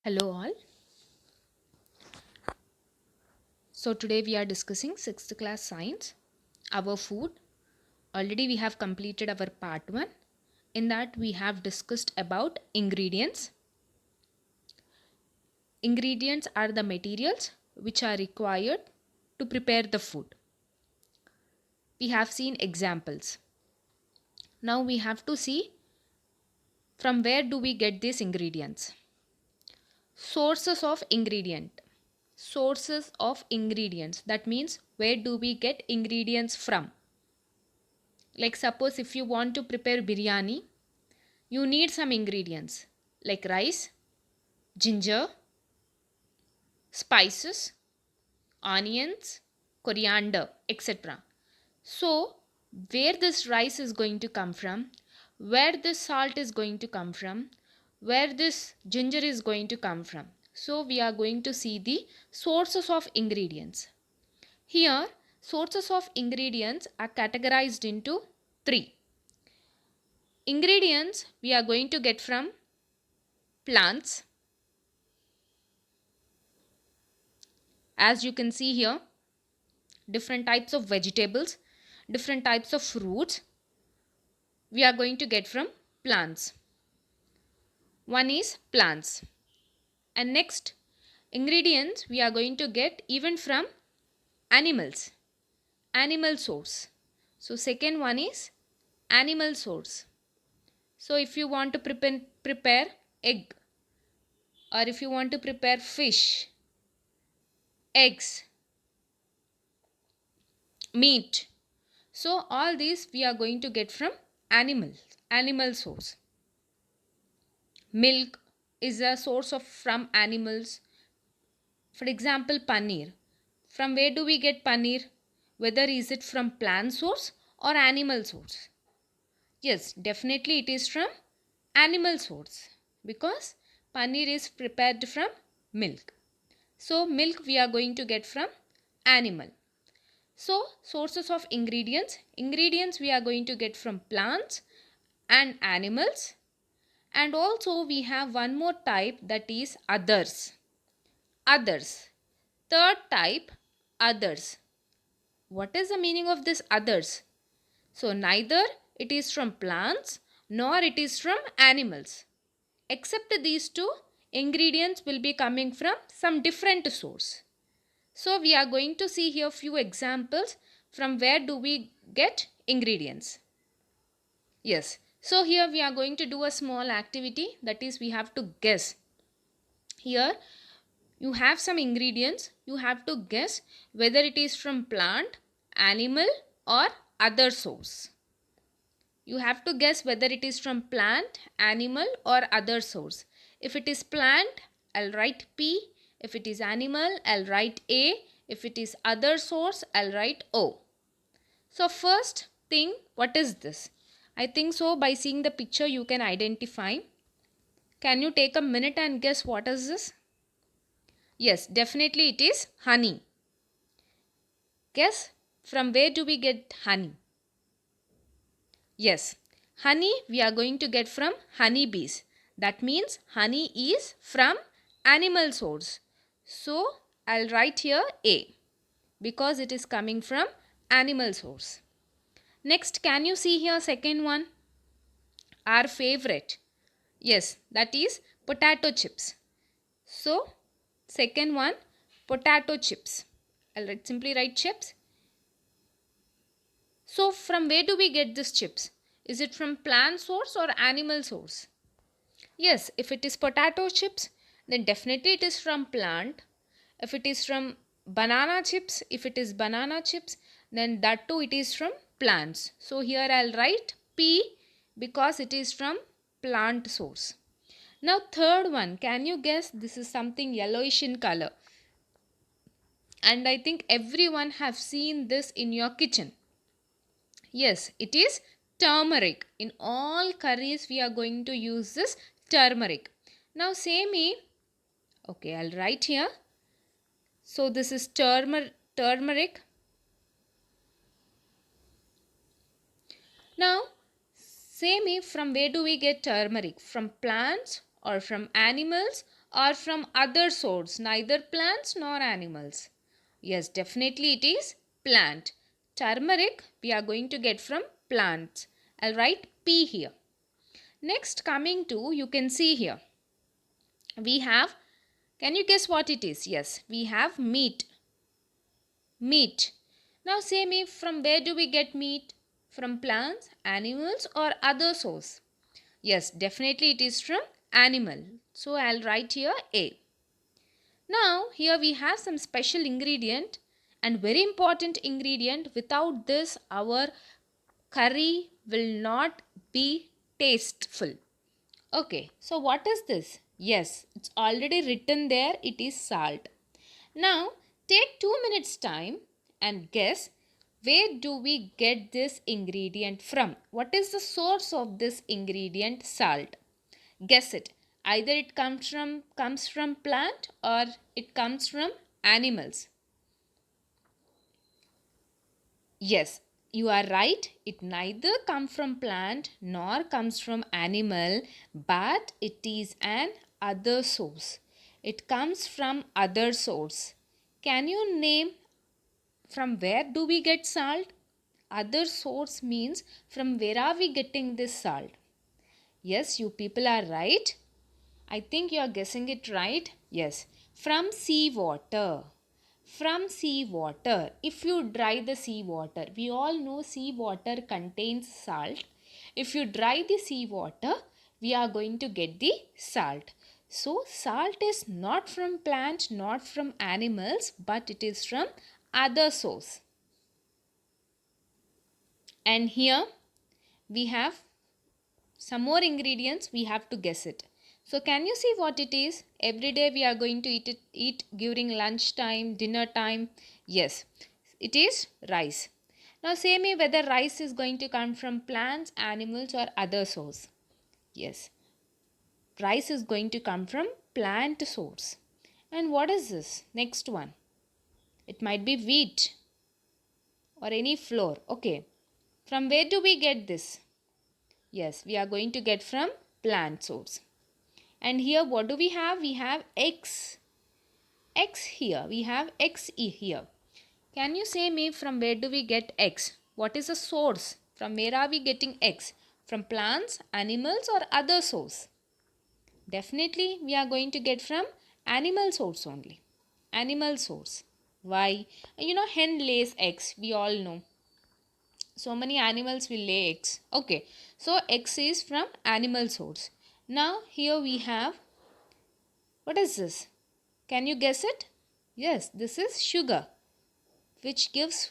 Hello all. So today we are discussing 6th class science, our food. Already we have completed our part 1. In that we have discussed about ingredients. Ingredients are the materials which are required to prepare the food. We have seen examples. Now we have to see from where do we get these ingredients. Sources of ingredient. Sources of ingredients. That means where do we get ingredients from? Like suppose if you want to prepare biryani, you need some ingredients like rice, ginger, spices, onions, coriander, etc. So, where this rice is going to come from, where this salt is going to come from, where this ginger is going to come from. So, we are going to see the sources of ingredients. Here, sources of ingredients are categorized into three. Ingredients we are going to get from plants. As you can see here, different types of vegetables, different types of fruits we are going to get from plants. One is plants. And next, ingredients we are going to get even from animals. Animal source. So second one is animal source. So if you want to prepare egg, or if you want to prepare fish, eggs, meat. So all these we are going to get from animal source. Milk is a source of from animals. For example, paneer. From where do we get paneer? Whether is it from plant source or animal source? Yes, definitely it is from animal source because paneer is prepared from milk. So milk we are going to get from animal. So sources of ingredients. Ingredients we are going to get from plants and animals. And also we have one more type, that is others. Others. Third type, others. What is the meaning of this others? So neither it is from plants nor it is from animals. Except these two, ingredients will be coming from some different source. So we are going to see here few examples from where do we get ingredients. Yes. So here we are going to do a small activity, that is we have to guess. Here you have some ingredients, you have to guess whether it is from plant, animal or other source. You have to guess whether it is from plant, animal or other source. If it is plant, I'll write P. If it is animal, I'll write A. If it is other source, I'll write O. So first thing, what is this? I think so by seeing the picture you can identify. Can you take a minute and guess what is this? Yes, definitely it is honey. Guess from where do we get honey? Yes, honey we are going to get from honeybees. That means honey is from animal source. So I'll write here A because it is coming from animal source. Next, can you see here second one? Our favorite. Yes, that is potato chips. So second one, potato chips. Simply write chips. So from where do we get these chips? Is it from plant source or animal source? Yes, if it is potato chips, then definitely it is from plant. If it is from banana chips, if it is banana chips, then that too it is from plants. So here I'll write P because it is from plant source. Now third one, can you guess? This is something yellowish in color. And I think everyone have seen this in your kitchen. Yes, it is turmeric. In all curries we are going to use this turmeric. Now say me, okay, I'll write here. So this is turmeric. Now say me, from where do we get turmeric? From plants or from animals or from other source, neither plants nor animals? Yes, definitely it is plant. Turmeric we are going to get from plants. I'll write P here. Next, coming to, you can see here, we have, can you guess what it is? Yes, we have meat. Meat. Now say me, from where do we get meat? From plants, animals or other source? Yes, definitely it is from animal. So I'll write here A. Now here we have some special ingredient and very important ingredient. Without this our curry will not be tasteful. Okay, so what is this? Yes, it's already written there, it is salt. Now take 2 minutes time and guess, where do we get this ingredient from? What is the source of this ingredient salt? Guess it. Either it comes from plant or it comes from animals. Yes, you are right. It neither comes from plant nor comes from animal, but it is an other source. It comes from other source. Can you name from where do we get salt? Other source means from where are we getting this salt? Yes, you people are right. I think you are guessing it right. Yes, from seawater. From seawater. If you dry the seawater, we all know seawater contains salt. If you dry the seawater, we are going to get the salt. So, salt is not from plant, not from animals, but it is from other source. And here we have some more ingredients, we have to guess it. So can you see what it is? Every day we are going to eat during lunch time, dinner time. Yes, it is rice. Now say me whether rice is going to come from plants, animals or other source. Yes, rice is going to come from plant source. And what is this? Next one. It might be wheat or any flour. Okay. From where do we get this? Yes, we are going to get from plant source. And here what do we have? We have X. X here. We have X here. Can you say me from where do we get X? What is the source? From where are we getting X? From plants, animals or other source? Definitely we are going to get from animal source only. Animal source. Why? Hen lays eggs. We all know. So many animals will lay eggs. Okay. So X is from animal source. Now here we have, what is this? Can you guess it? Yes, this is sugar, which gives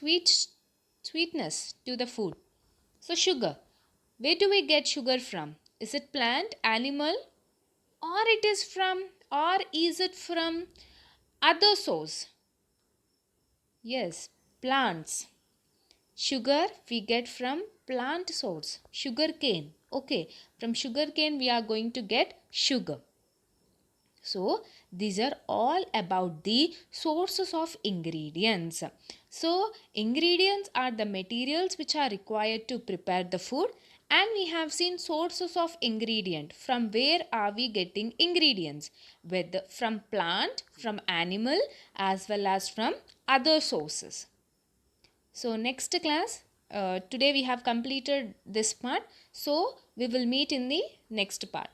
sweetness to the food. So sugar. Where do we get sugar from? Is it plant, animal, or is it from other source? Yes, plants. Sugar we get from plant source. Sugar cane. Okay, from sugar cane we are going to get sugar. So these are all about the sources of ingredients. So ingredients are the materials which are required to prepare the food, and we have seen sources of ingredient. From where are we getting ingredients? Whether from plant, from animal as well as from other sources. So next class, today we have completed this part. So we will meet in the next part.